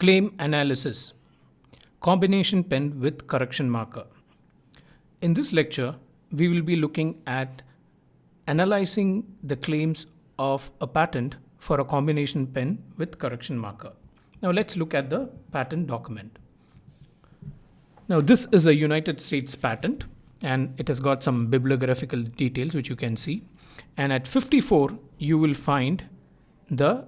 Claim analysis. Combination pen with correction marker. In this lecture, we will be looking at analyzing the claims of a patent for a combination pen with correction marker. Now let's look at the patent document. Now this is a United States patent and it has got some bibliographical details which you can see. And at 54, you will find the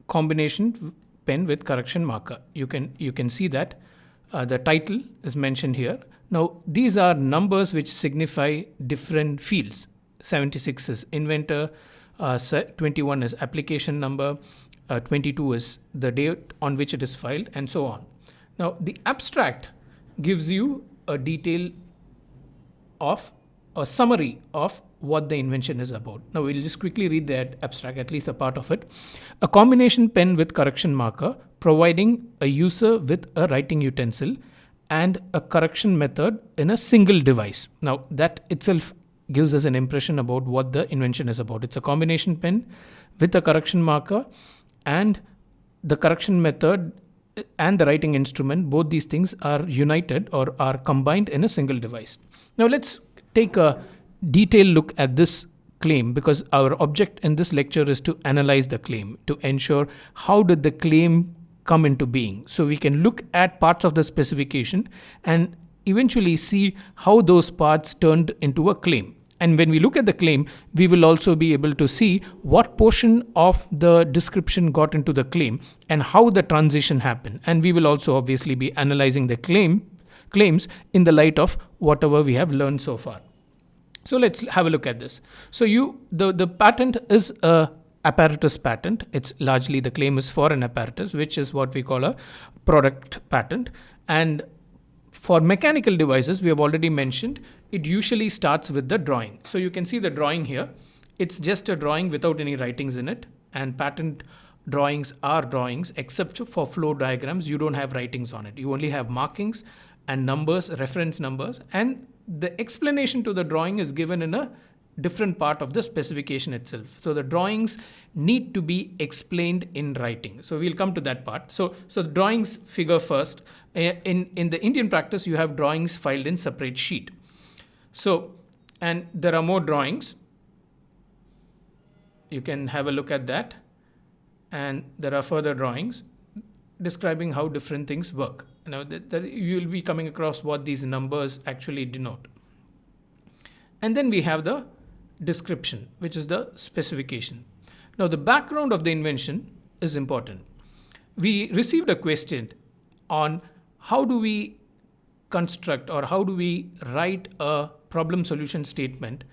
combination pen with correction marker. You can see that the title is mentioned here. Now these are numbers which signify different fields. 76 is inventor, 21 is application number, 22 is the date on which it is filed, and so on. Now the abstract gives you a detail of a summary of what the invention is about. Now we'll just quickly read that abstract, at least a part of it. A combination pen with correction marker, providing a user with a writing utensil and a correction method in a single device. Now that itself gives us an impression about what the invention is about. It's a combination pen with a correction marker and the correction method and the writing instrument. Both these things are united or are combined in a single device. Now let's take a detailed look at this claim, because our object in this lecture is to analyze the claim, to ensure how did the claim come into being. So we can look at parts of the specification and eventually see how those parts turned into a claim. And when we look at the claim, we will also be able to see what portion of the description got into the claim and how the transition happened. And we will also obviously be analyzing the claims in the light of whatever we have learned so far. So let's have a look at this. So the patent is a apparatus patent. It's largely, the claim is for an apparatus, which is what we call a product patent. And for mechanical devices, we have already mentioned, it usually starts with the drawing. So you can see the drawing here. It's just a drawing without any writings in it. And patent drawings are drawings, except for flow diagrams, you don't have writings on it. You only have markings and numbers, reference numbers, and the explanation to the drawing is given in a different part of the specification itself. So the drawings need to be explained in writing. So we'll come to that part. So the drawings figure first. In the Indian practice, you have drawings filed in separate sheet. So, and there are more drawings. You can have a look at that. And there are further drawings describing how different things work. Now you will be coming across what these numbers actually denote. And then we have the description, which is the specification. Now the background of the invention is important. We received a question on how do we construct or how do we write a problem solution statement,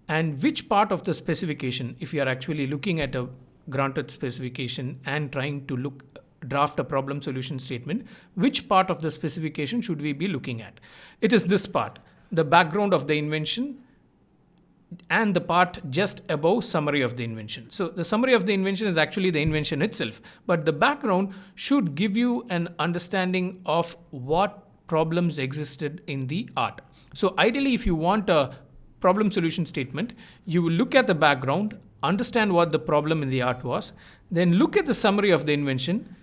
and which part of the specification, if you are actually looking at a granted specification and trying to draft a problem solution statement, which part of the specification should we be looking at? It is this part, the background of the invention and the part just above summary of the invention. So the summary of the invention is actually the invention itself, but the background should give you an understanding of what problems existed in the art. So ideally, if you want a problem solution statement, you will look at the background, understand what the problem in the art was, then look at the summary of the invention,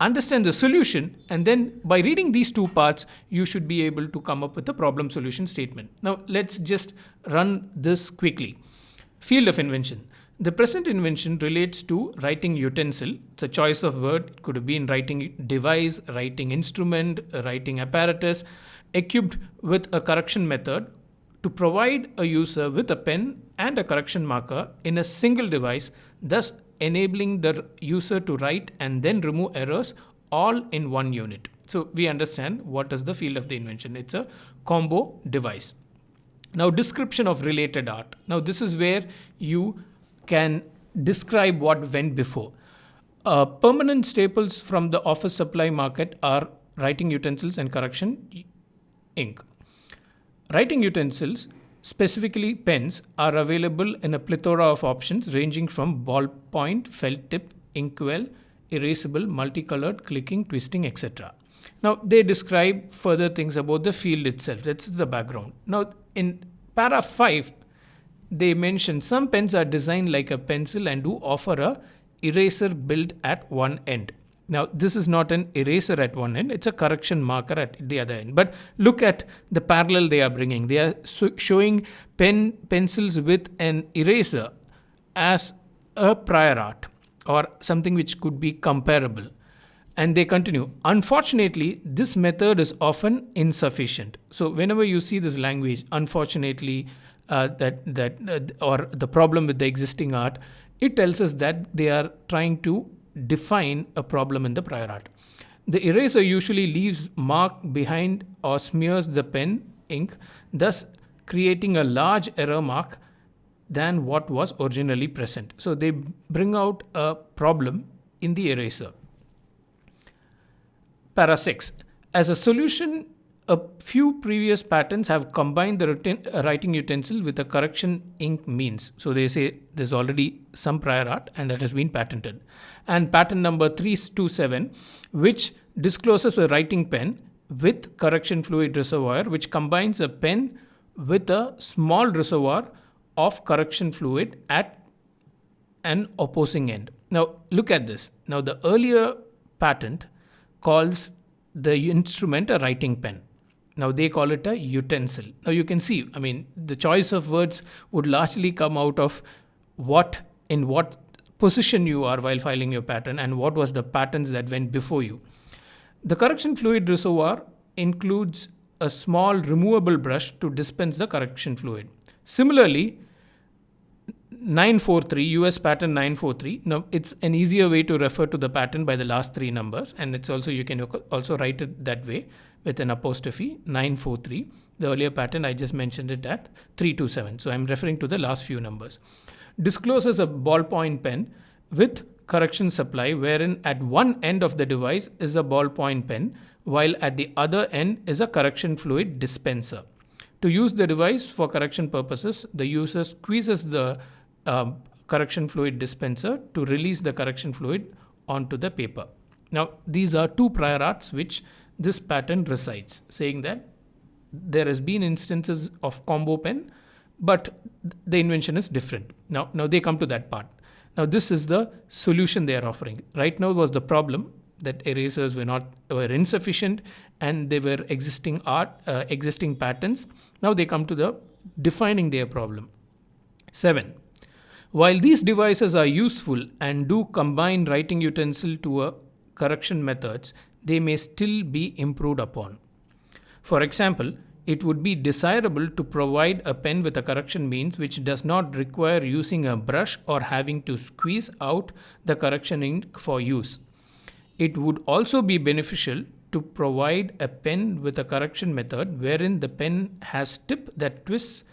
understand the solution, and then by reading these two parts, you should be able to come up with a problem solution statement. Now, let's just run this quickly. Field of invention. The present invention relates to writing utensil. It's a choice of word. It could have been writing device, writing instrument, writing apparatus, equipped with a correction method to provide a user with a pen and a correction marker in a single device, thus enabling the user to write and then remove errors all in one unit. So we understand what is the field of the invention. It's a combo device. Now description of related art. Now this is where you can describe what went before. Permanent staples from the office supply market are writing utensils and correction ink. Writing utensils, specifically pens, are available in a plethora of options ranging from ballpoint, felt tip, inkwell, erasable, multicolored, clicking, twisting, etc. Now they describe further things about the field itself. That's the background. Now in para 5, they mention some pens are designed like a pencil and do offer a eraser built at one end. Now, this is not an eraser at one end, it's a correction marker at the other end. But look at the parallel they are bringing. They are showing pencils with an eraser as a prior art or something which could be comparable. And they continue. Unfortunately, this method is often insufficient. So whenever you see this language, unfortunately, or the problem with the existing art, it tells us that they are trying to define a problem in the prior art. The eraser usually leaves mark behind or smears the pen ink, thus creating a large error mark than what was originally present. So they bring out a problem in the eraser. Para 6. As a solution, a few previous patents have combined the writing utensil with a correction ink means. So they say there's already some prior art and that has been patented. And patent number 327, which discloses a writing pen with correction fluid reservoir, which combines a pen with a small reservoir of correction fluid at an opposing end. Now look at this. Now the earlier patent calls the instrument a writing pen. Now they call it a utensil. Now you can see, I mean, the choice of words would largely come out of in what position you are while filing your patent and what was the patents that went before you. The correction fluid reservoir includes a small removable brush to dispense the correction fluid. Similarly, 943, US patent 943. Now it's an easier way to refer to the patent by the last three numbers, and it's also, you can also write it that way with an apostrophe 943. The earlier patent I just mentioned it at 327. So I'm referring to the last few numbers. Discloses a ballpoint pen with correction supply, wherein at one end of the device is a ballpoint pen, while at the other end is a correction fluid dispenser. To use the device for correction purposes, the user squeezes the correction fluid dispenser to release the correction fluid onto the paper. Now, these are two prior arts which this patent recites, saying that there has been instances of combo pen, but the invention is different. Now they come to that part. Now, this is the solution they are offering. Right now was the problem that erasers were insufficient and they were existing patents. Now they come to the defining their problem. 7. While these devices are useful and do combine writing utensil to a correction methods, they may still be improved upon. For example, it would be desirable to provide a pen with a correction means which does not require using a brush or having to squeeze out the correction ink for use. It would also be beneficial to provide a pen with a correction method wherein the pen has tip that twists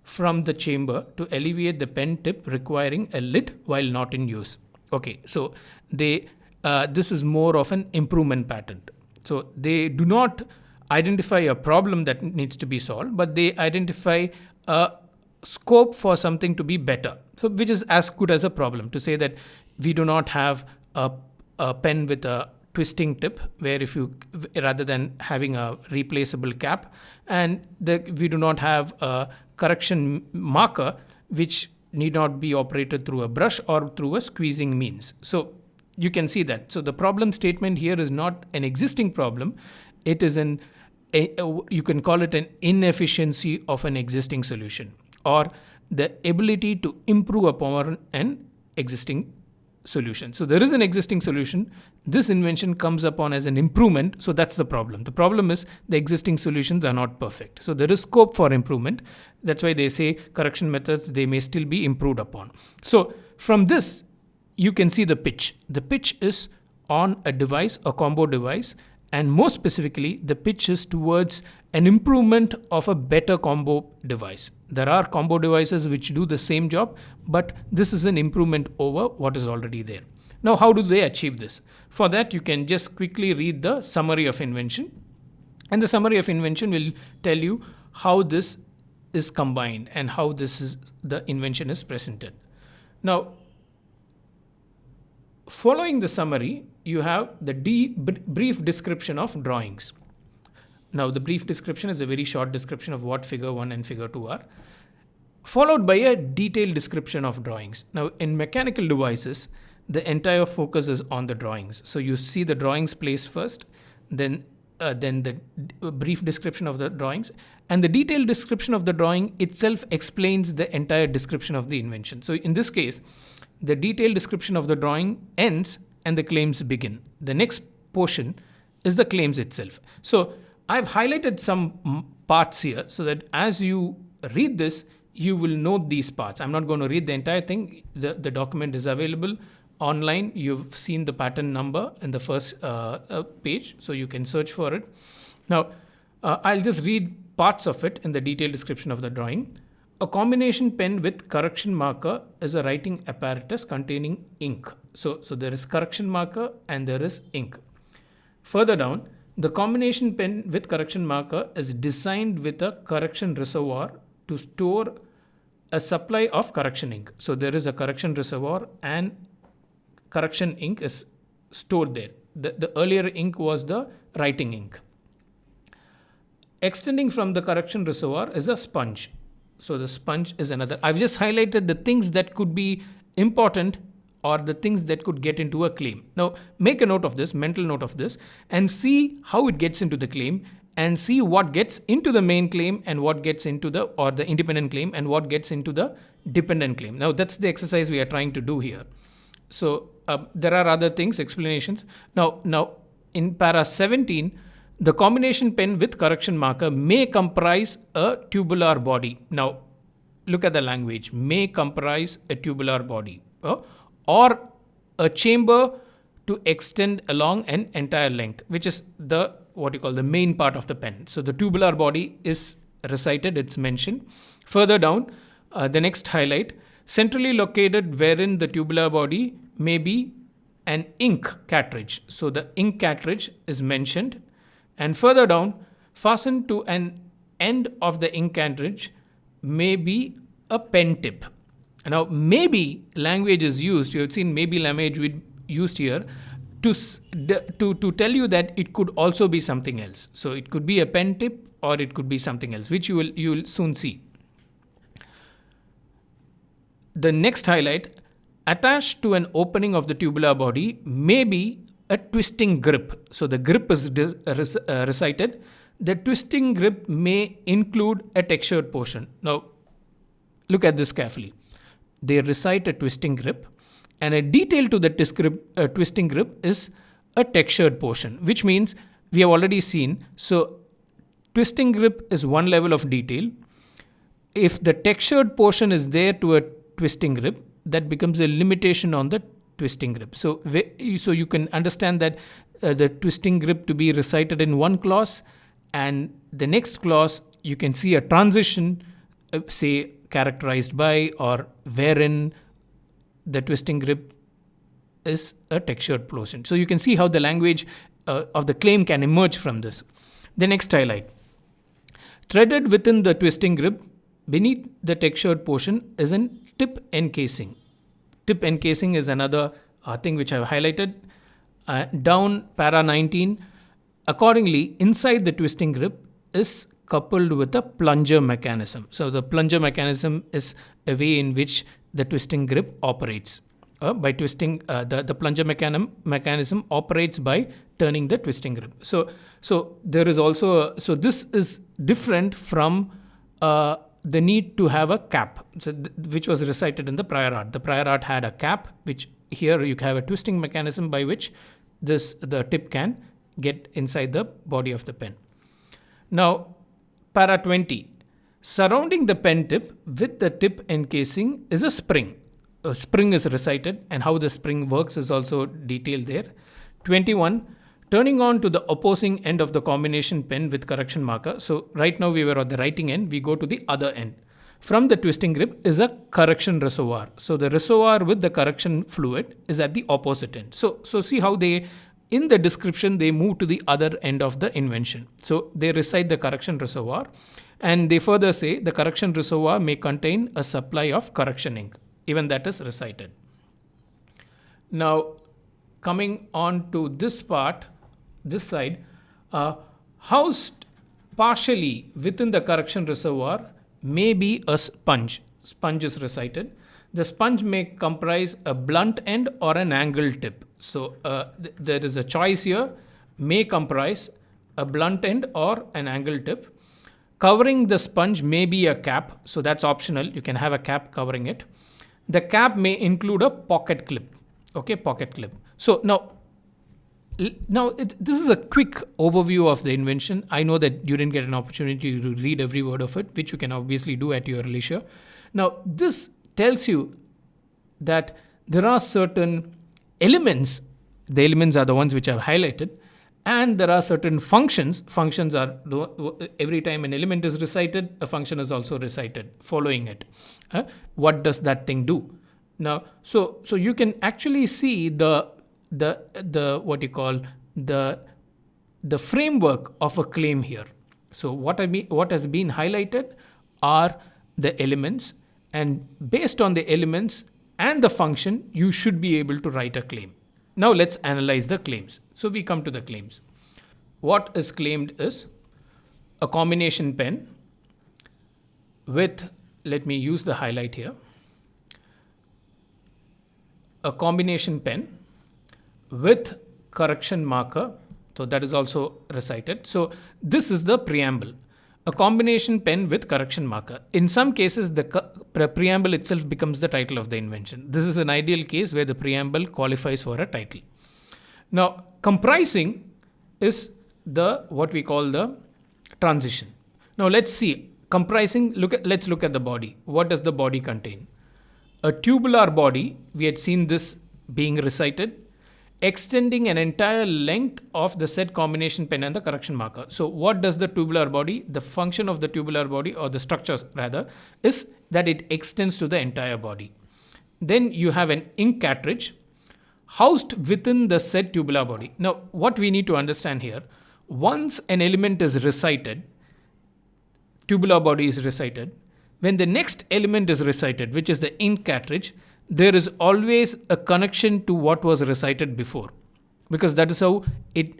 from the chamber to alleviate the pen tip requiring a lid while not in use. Okay, so this is more of an improvement patent. So they do not identify a problem that needs to be solved, but they identify a scope for something to be better. So which is as good as a problem, to say that we do not have a pen with a twisting tip where rather than having a replaceable cap, and we do not have a correction marker which need not be operated through a brush or through a squeezing means. So you can see that. So the problem statement here is not an existing problem. It is you can call it an inefficiency of an existing solution, or the ability to improve upon an existing solution. So there is an existing solution. This invention comes upon as an improvement. So that's the problem. The problem is the existing solutions are not perfect. So there is scope for improvement. That's why they say correction methods, they may still be improved upon. So from this, you can see the pitch. The pitch is on a device, a combo device, and more specifically, the pitch is towards an improvement of a better combo device. There are combo devices which do the same job, but this is an improvement over what is already there. Now, how do they achieve this? For that, you can just quickly read the summary of invention. And the summary of invention will tell you how this is combined and how the invention is presented. Now, following the summary, you have the brief description of drawings. Now, the brief description is a very short description of what figure 1 and figure 2 are, followed by a detailed description of drawings. Now, in mechanical devices, the entire focus is on the drawings. So you see the drawings placed first, then the brief description of the drawings, and the detailed description of the drawing itself explains the entire description of the invention. So in this case, the detailed description of the drawing ends and the claims begin. The next portion is the claims itself. So I've highlighted some parts here so that as you read this, you will note these parts. I'm not going to read the entire thing. The document is available online. You've seen the pattern number in the first page, so you can search for it. Now, I'll just read parts of it in the detailed description of the drawing. A combination pen with correction marker is a writing apparatus containing ink. So there is correction marker and there is ink. Further down, the combination pen with correction marker is designed with a correction reservoir to store a supply of correction ink. So there is a correction reservoir and correction ink is stored there. The earlier ink was the writing ink. Extending from the correction reservoir is a sponge. So the sponge is another. I've just highlighted the things that could be important or the things that could get into a claim. Now make a note of this, mental note of this, and see how it gets into the claim, and see what gets into the main claim and what gets into the independent claim and what gets into the dependent claim. Now that's the exercise we are trying to do here. So there are other things, explanations. Now in para 17, the combination pen with correction marker may comprise a tubular body. Now look at the language, may comprise a tubular body or a chamber to extend along an entire length, which is the main part of the pen. So the tubular body is recited, it's mentioned. Further down, the next highlight, centrally located wherein the tubular body may be an ink cartridge. So the ink cartridge is mentioned. And further down, fastened to an end of the ink cartridge may be a pen tip. Now maybe language is used, you have seen maybe language used here to tell you that it could also be something else. So it could be a pen tip or it could be something else, which you will soon see. The next highlight, attached to an opening of the tubular body may be a twisting grip. So the grip is recited. The twisting grip may include a textured portion. Now look at this carefully. They recite a twisting grip, and a detail to the twisting grip is a textured portion, which means we have already seen. So twisting grip is one level of detail. If the textured portion is there to a twisting grip, that becomes a limitation on the twisting grip. So you can understand that the twisting grip to be recited in one clause, and the next clause you can see a transition, say characterized by or wherein the twisting grip is a textured portion. So you can see how the language of the claim can emerge from this. The next highlight, threaded within the twisting grip beneath the textured portion is an tip encasing. Tip encasing is another thing which I have highlighted. Down para 19, accordingly inside the twisting grip is coupled with a plunger mechanism. So the plunger mechanism is a way in which the twisting grip operates. By twisting, the plunger mechanism operates by turning the twisting grip. So there is also this is different from the need to have a cap, which was recited in the prior art. The prior art had a cap, which here you have a twisting mechanism by which the tip can get inside the body of the pen. Now para 20, surrounding the pen tip with the tip encasing is a spring. A spring is recited, and how the spring works is also detailed there. 21, turning on to the opposing end of the combination pen with correction marker. So right now we were at the writing end, we go to the other end. From the twisting grip is a correction reservoir. So the reservoir with the correction fluid is at the opposite end. So see how in the description they move to the other end of the invention. So they recite the correction reservoir, and they further say the correction reservoir may contain a supply of correction ink. Even that is recited. Now coming on to this part, this side, housed partially within the correction reservoir may be a sponge. Sponge is recited. The sponge may comprise a blunt end or an angled tip. So there is a choice here, may comprise a blunt end or an angled tip. Covering the sponge may be a cap, so that's optional. You can have a cap covering it. The cap may include a pocket clip. Okay, pocket clip. So now this is a quick overview of the invention. I know that you didn't get an opportunity to read every word of it, which you can obviously do at your leisure. Now, this tells you that there are certain elements. The elements are the ones which I've highlighted. And there are certain functions. Functions are every time an element is recited, a function is also recited following it. What does that thing do? Now, so you can actually see the what you call the framework of a claim here. So what has been highlighted are the elements, and based on the elements and the function, you should be able to write a claim. Now let's analyze the claims. So we come to the claims. What is claimed is a combination pen with, let me use the highlight here, a combination pen with correction marker. So that is also recited. So this is the preamble. A combination pen with correction marker. In some cases, the preamble itself becomes the title of the invention. This is an ideal case where the preamble qualifies for a title. Now, comprising is what we call the transition. Now, let's see. Comprising, let's look at the body. What does the body contain? A tubular body, we had seen this being recited, extending an entire length of the said combination pen and the correction marker. So what does the tubular body, the function of the tubular body, or the structures rather, is that it extends to the entire body. Then you have an ink cartridge housed within the said tubular body. Now what we need to understand here, once an element is recited, tubular body is recited, when the next element is recited, which is the ink cartridge, there is always a connection to what was recited before, because that is how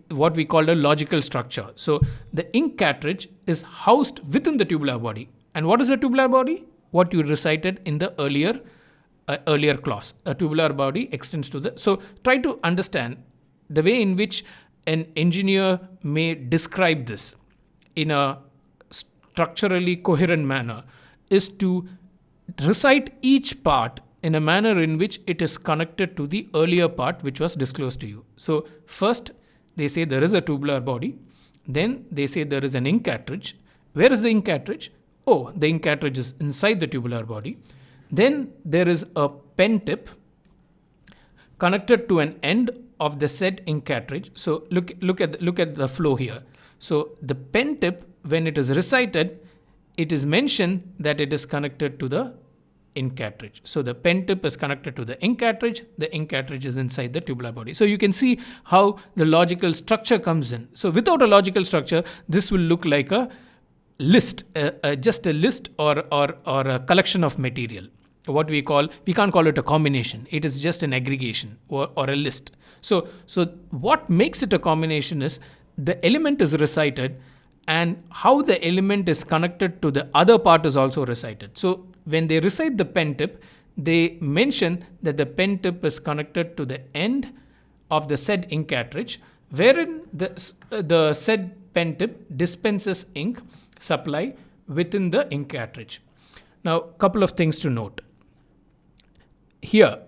what we call a logical structure. So the ink cartridge is housed within the tubular body. And what is a tubular body? What you recited in the earlier clause. A tubular body extends to the. So try to understand the way in which an engineer may describe this in a structurally coherent manner is to recite each part in a manner in which it is connected to the earlier part which was disclosed to you. So first they say there is a tubular body, then they say there is an ink cartridge. Where is the ink cartridge? Oh, the ink cartridge is inside the tubular body. Then there is a pen tip connected to an end of the said ink cartridge. So look at the flow here. So the pen tip, when it is recited, it is mentioned that it is connected to the ink cartridge. So the pen tip is connected to the ink cartridge is inside the tubular body. So you can see how the logical structure comes in. So without a logical structure, this will look like a list, just a list or a collection of material. What we can't call it a combination. It is just an aggregation or a list. So what makes it a combination is the element is recited and how the element is connected to the other part is also recited. So when they recite the pen tip, they mention that the pen tip is connected to the end of the said ink cartridge, wherein the said pen tip dispenses ink supply within the ink cartridge. Now, couple of things to note. Here,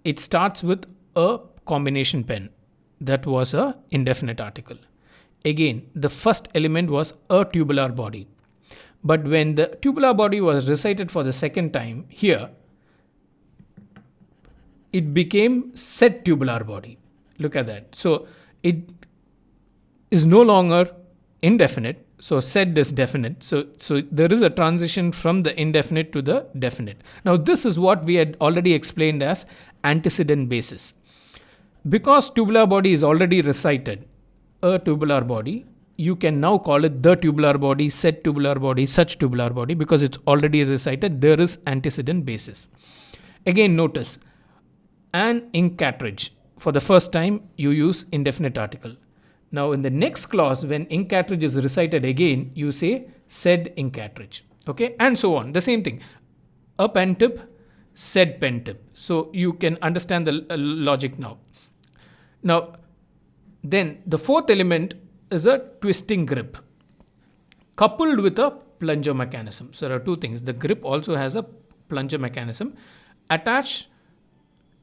it starts with a combination pen. That was a indefinite article. Again, the first element was a tubular body. But when the tubular body was recited for the second time, here, it became said tubular body. Look at that. So it is no longer indefinite. So said is definite. So there is a transition from the indefinite to the definite. Now this is what we had already explained as antecedent basis. Because tubular body is already recited, a tubular body, you can now call it the tubular body, said tubular body, such tubular body, because it's already recited. There is antecedent basis. Again, notice an ink cartridge. For the first time, you use indefinite article. Now, in the next clause, when ink cartridge is recited again, you say said ink cartridge. Okay, and so on. The same thing. A pen tip, said pen tip. So you can understand the logic now. Now, then the fourth element is a twisting grip coupled with a plunger mechanism. So there are two things. The grip also has a plunger mechanism attached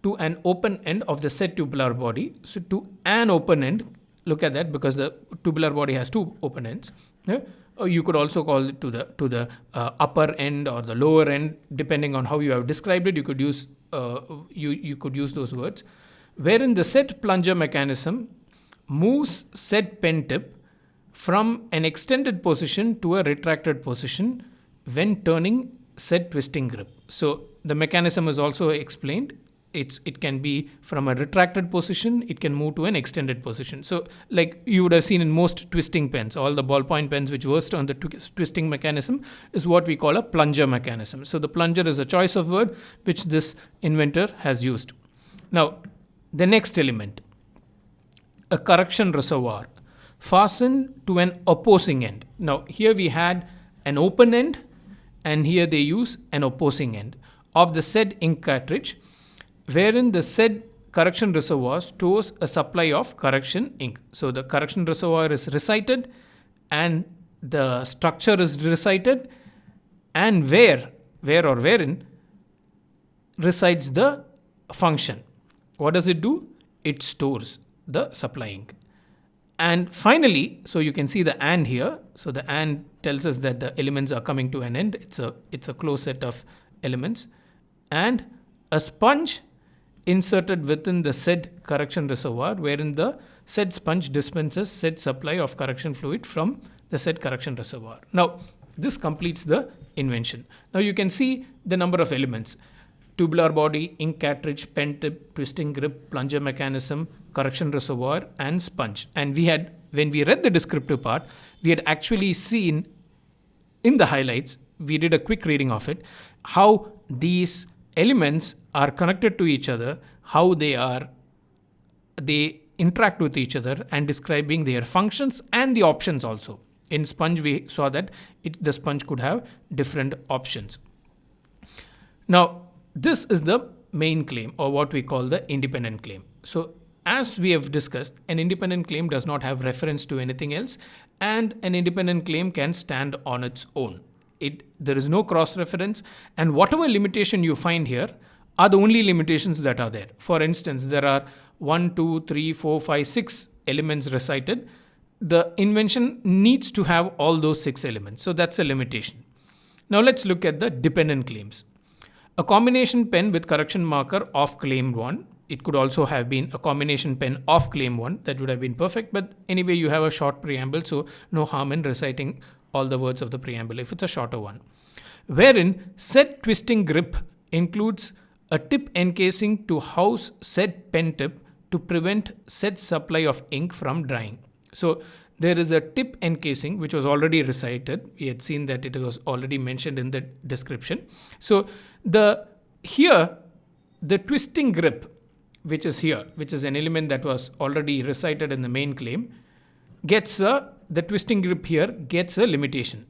to an open end of the said tubular body. So to an open end, look at that, because the tubular body has two open ends. Yeah? Or you could also call it to the upper end or the lower end, depending on how you have described it. You could use you could use those words, wherein the said plunger mechanism moves said pen tip from an extended position to a retracted position when turning said twisting grip. So the mechanism is also explained. It can be from a retracted position, it can move to an extended position. So like you would have seen in most twisting pens, all the ballpoint pens which worked on the twisting mechanism is what we call a plunger mechanism. So the plunger is a choice of word which this inventor has used. Now the next element, a correction reservoir fastened to an opposing end. Now here we had an open end and here they use an opposing end of the said ink cartridge, wherein the said correction reservoir stores a supply of correction ink. So the correction reservoir is recited and the structure is recited, and wherein resides the function. What does it do? It stores the supply ink. And finally, so you can see the and here. So the and tells us that the elements are coming to an end. It's a closed set of elements. And a sponge inserted within the said correction reservoir, wherein the said sponge dispenses said supply of correction fluid from the said correction reservoir. Now, this completes the invention. Now you can see the number of elements: tubular body, ink cartridge, pen tip, twisting grip, plunger mechanism, correction reservoir, and sponge. And we had, when we read the descriptive part, we had actually seen in the highlights, we did a quick reading of it, how these elements are connected to each other, how they interact with each other, and describing their functions and the options also. In sponge, we saw that the sponge could have different options. Now, this is the main claim, or what we call the independent claim. So as we have discussed, an independent claim does not have reference to anything else, and an independent claim can stand on its own. There is no cross reference, and whatever limitation you find here are the only limitations that are there. For instance, there are 1, 2, 3, 4, 5, 6 elements recited. The invention needs to have all those 6 elements. So that's a limitation. Now let's look at the dependent claims. A combination pen with correction marker of claim 1. It could also have been a combination pen of claim 1. That would have been perfect. But anyway, you have a short preamble, so no harm in reciting all the words of the preamble if it's a shorter one. Wherein said twisting grip includes a tip encasing to house said pen tip to prevent said supply of ink from drying. So there is a tip encasing which was already recited. We had seen that it was already mentioned in the description. So here the twisting grip, which is here, which is an element that was already recited in the main claim, the twisting grip here gets a limitation.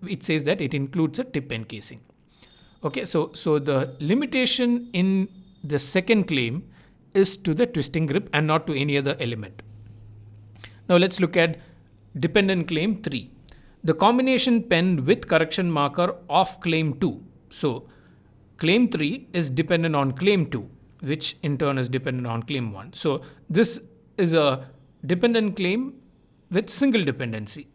It says that it includes a tip encasing. Okay, so the limitation in the second claim is to the twisting grip and not to any other element. Now let's look at dependent claim 3. The combination pen with correction marker of claim 2. So claim 3 is dependent on claim 2, which in turn is dependent on claim 1. So this is a dependent claim with single dependency.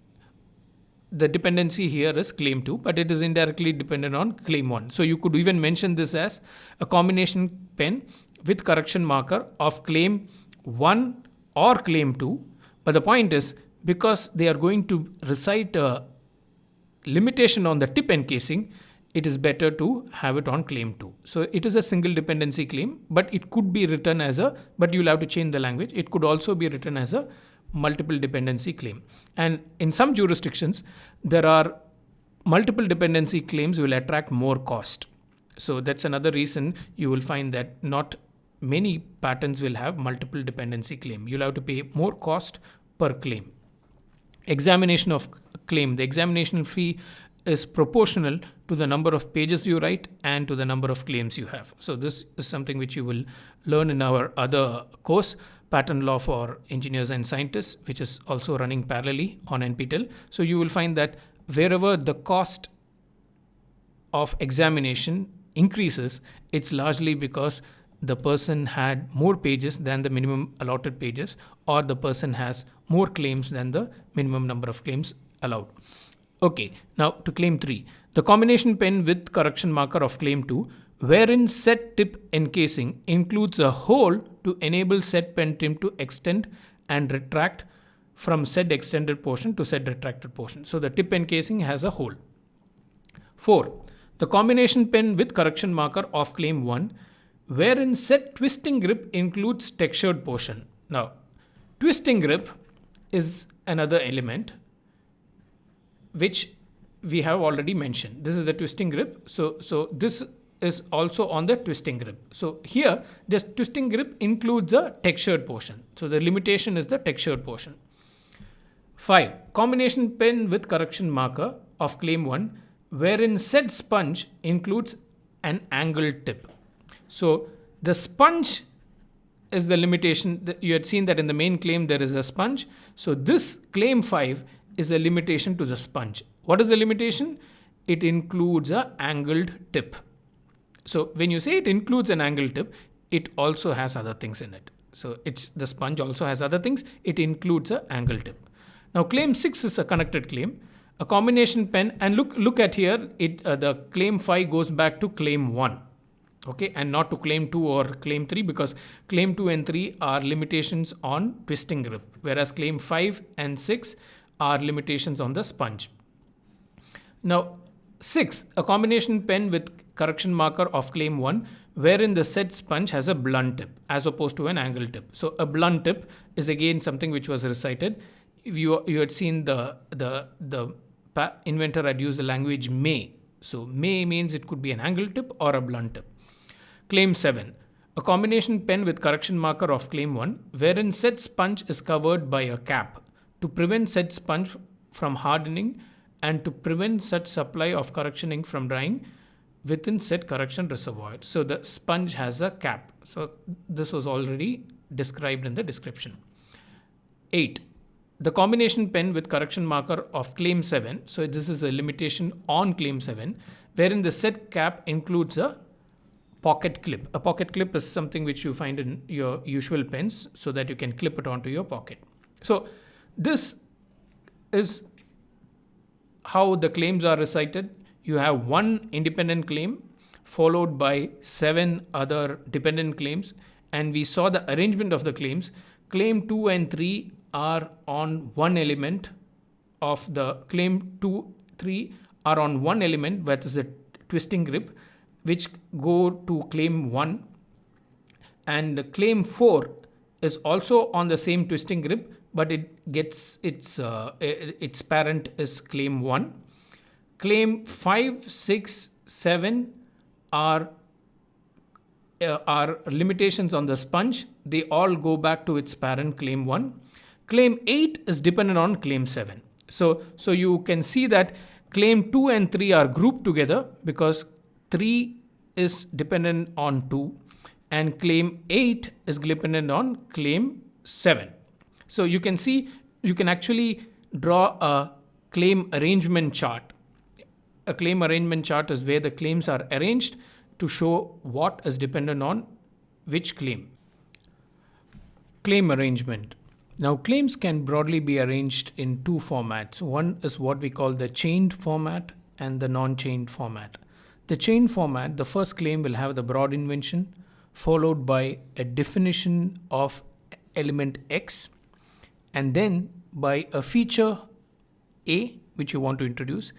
The dependency here is claim 2, but it is indirectly dependent on claim 1. So you could even mention this as a combination pen with correction marker of claim 1 or claim 2. But the point is, because they are going to recite a limitation on the tip encasing, it is better to have it on claim 2. So it is a single dependency claim, but it could be written as but you'll have to change the language. It could also be written as a multiple dependency claim. And in some jurisdictions, there are multiple dependency claims will attract more cost. So that's another reason you will find that not many patents will have multiple dependency claim. You'll have to pay more cost per claim. Examination of claim. The examination fee is proportional to the number of pages you write and to the number of claims you have. So this is something which you will learn in our other course, Patent Law for Engineers and Scientists, which is also running parallelly on NPTEL. So you will find that wherever the cost of examination increases, it's largely because the person had more pages than the minimum allotted pages, or the person has more claims than the minimum number of claims allowed. Okay, now to claim 3. The combination pen with correction marker of claim 2, wherein set tip encasing includes a hole to enable said pen tip to extend and retract from said extended portion to said retracted portion. So the tip encasing has a hole. 4. The combination pen with correction marker of claim 1, wherein set twisting grip includes textured portion. Now, twisting grip is another element which we have already mentioned. This is the twisting grip. So this is also on the twisting grip. So here, this twisting grip includes a textured portion. So the limitation is the textured portion. 5. Combination pen with correction marker of claim 1, wherein said sponge includes an angled tip. So the sponge is the limitation. You had seen that in the main claim there is a sponge. So this claim 5 is a limitation to the sponge. What is the limitation? It includes an angled tip. So when you say it includes an angled tip, it also has other things in it. So the sponge also has other things. It includes an angled tip. Now claim 6 is a connected claim. A combination pen, and look at here, the claim 5 goes back to claim 1. Okay, and not to claim 2 or claim 3, because claim 2 and 3 are limitations on twisting grip, whereas claim 5 and 6 are limitations on the sponge. Now 6, a combination pen with correction marker of claim 1, wherein the said sponge has a blunt tip as opposed to an angle tip. So a blunt tip is again something which was recited. You had seen the inventor had used the language may. So may means it could be an angle tip or a blunt tip. Claim 7. A combination pen with correction marker of claim 1, wherein said sponge is covered by a cap to prevent said sponge from hardening and to prevent such supply of correction ink from drying within said correction reservoir. So the sponge has a cap. So this was already described in the description. 8. The combination pen with correction marker of claim 7. So this is a limitation on claim 7, wherein the said cap includes a pocket clip. A pocket clip is something which you find in your usual pens so that you can clip it onto your pocket. So this is how the claims are recited. You have one independent claim followed by 7 other dependent claims, and we saw the arrangement of the claims. Claim 2 and 3 are on one element of the claim 2, 3 are on one element, that is the twisting grip, which go to claim 1, and the claim 4 is also on the same twisting grip, but it gets its parent is claim 1. Claim 5, 6, 7 are limitations on the sponge. They all go back to its parent claim 1. Claim 8 is dependent on claim 7. So you can see that claim 2 and 3 are grouped together because 3 is dependent on 2 and claim 8 is dependent on claim 7. So you can see, you can actually draw a claim arrangement chart. A claim arrangement chart is where the claims are arranged to show what is dependent on which claim. Claim arrangement. Now claims can broadly be arranged in 2 formats. One is what we call the chained format and the non-chained format. The chained format, the first claim will have the broad invention followed by a definition of element X and then by a feature A which you want to introduce,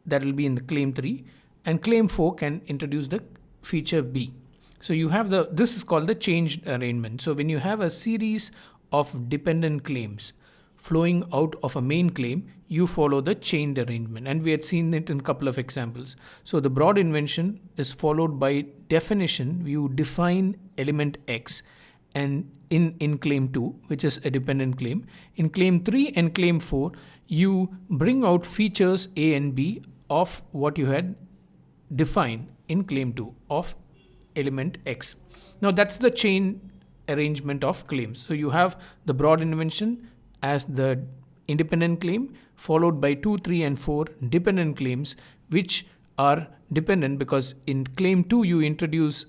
that will be in the claim 3, and claim 4 can introduce the feature B. So you have this is called the chained arrangement. So when you have a series of dependent claims flowing out of a main claim, you follow the chained arrangement, and we had seen it in a couple of examples. So the broad invention is followed by definition. You define element X and in claim 2, which is a dependent claim. In claim 3 and claim 4, you bring out features A and B of what you had defined in claim 2 of element X. Now that's the chain arrangement of claims. So you have the broad invention as the independent claim, followed by 2, 3 and 4 dependent claims, which are dependent because in claim 2 you introduce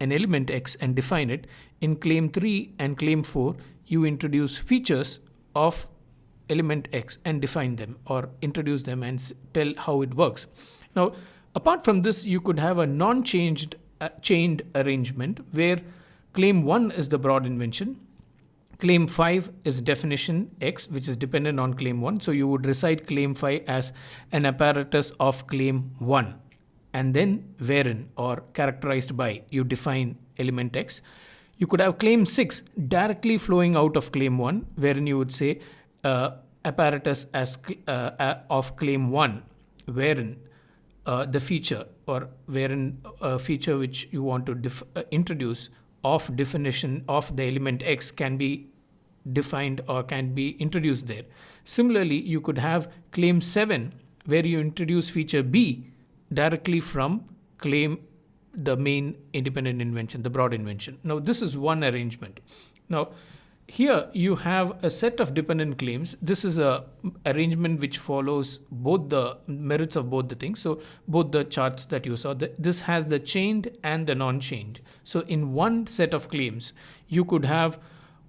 an element X and define it. In claim 3 and claim 4 you introduce features of element X and define them or introduce them and tell how it works. Now apart from this, you could have a non-changed chained arrangement where claim 1 is the broad invention, claim 5 is definition X, which is dependent on claim 1. So you would recite claim 5 as an apparatus of claim 1, and then wherein or characterized by you define element X. You could have claim 6 directly flowing out of claim 1, wherein you would say apparatus as of claim 1, wherein the feature or wherein a feature which you want to introduce of definition of the element X can be defined or can be introduced there. Similarly, you could have claim 7 where you introduce feature B directly from claim the main independent invention, the broad invention. Now this is one arrangement. Now here you have a set of dependent claims. This is a arrangement which follows both the merits of both the things. So both the charts that you saw, this has the chained and the non-chained. So in one set of claims, you could have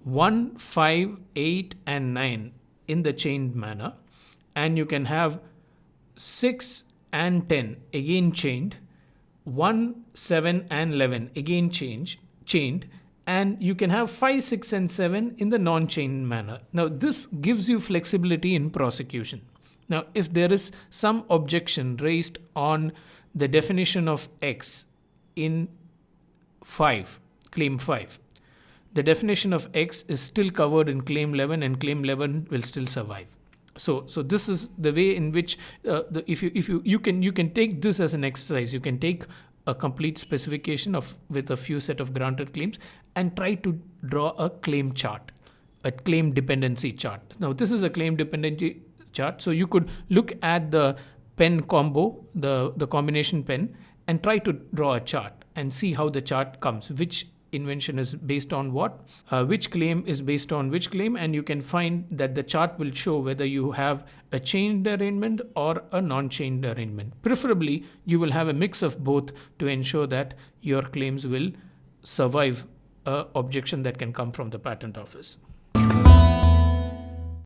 1, 5, 8 and 9 in the chained manner, and you can have 6 and 10 again chained, 1, 7 and 11 again chained, and you can have 5, 6 and 7 in the non-chained manner. Now this gives you flexibility in prosecution. Now if there is some objection raised on the definition of X in claim 5, the definition of X is still covered in claim 11 and claim 11 will still survive. So this is the way in which if you can take this as an exercise. You can take a complete specification with a few set of granted claims and try to draw a claim chart, a claim dependency chart. Now this is a claim dependency chart. So you could look at the pen combo, the combination pen, and try to draw a chart and see how the chart comes, which invention is based on what, which claim is based on which claim, and you can find that the chart will show whether you have a chained arrangement or a non-chained arrangement. Preferably, you will have a mix of both to ensure that your claims will survive an objection that can come from the patent office.